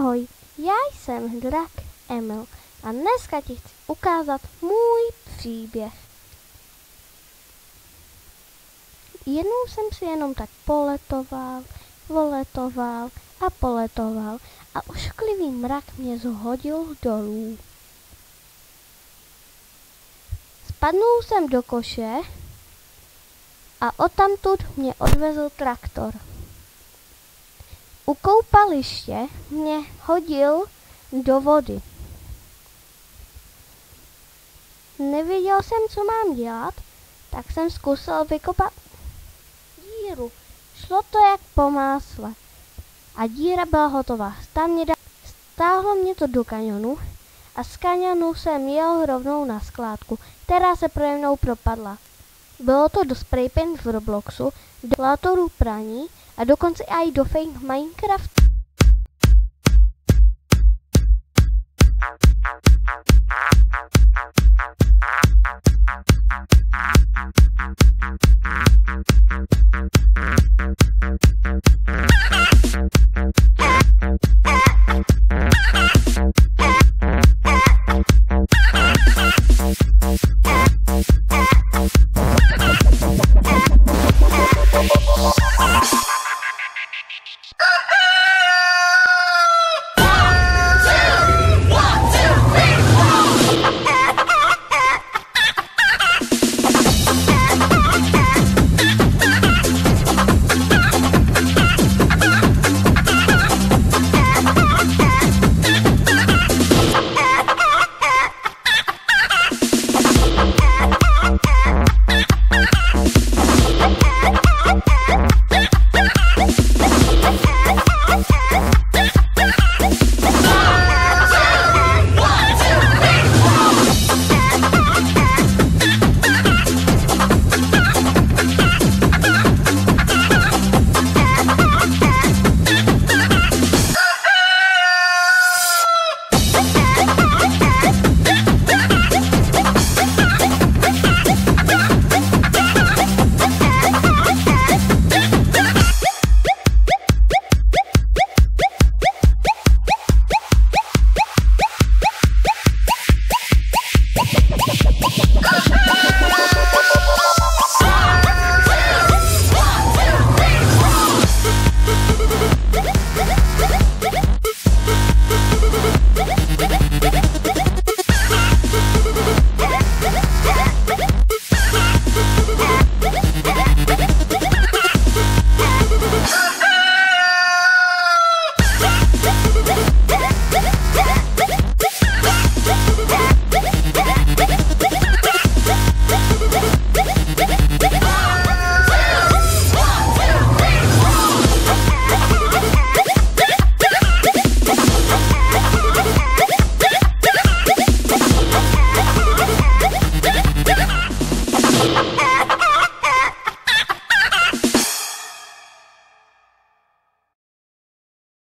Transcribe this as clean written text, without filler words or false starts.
Ahoj, já jsem Drak Emil a dneska ti chci ukázat můj příběh. Jednou jsem si jenom tak voletoval a ošklivý mrak mě zhodil dolů. Spadnul jsem do koše a odtamtud mě odvezl traktor. U koupaliště mě hodil do vody. Nevěděl jsem, co mám dělat, tak jsem zkusil vykopat díru. Šlo to jak po másle. A díra byla hotová. Stáhlo mě to do kanionu a z kanionu jsem jel rovnou na skládku, která se prode mnou propadla. Bylo to do spraypen v Robloxu, do simulatoru praní a dokonce i do fake Minecraft.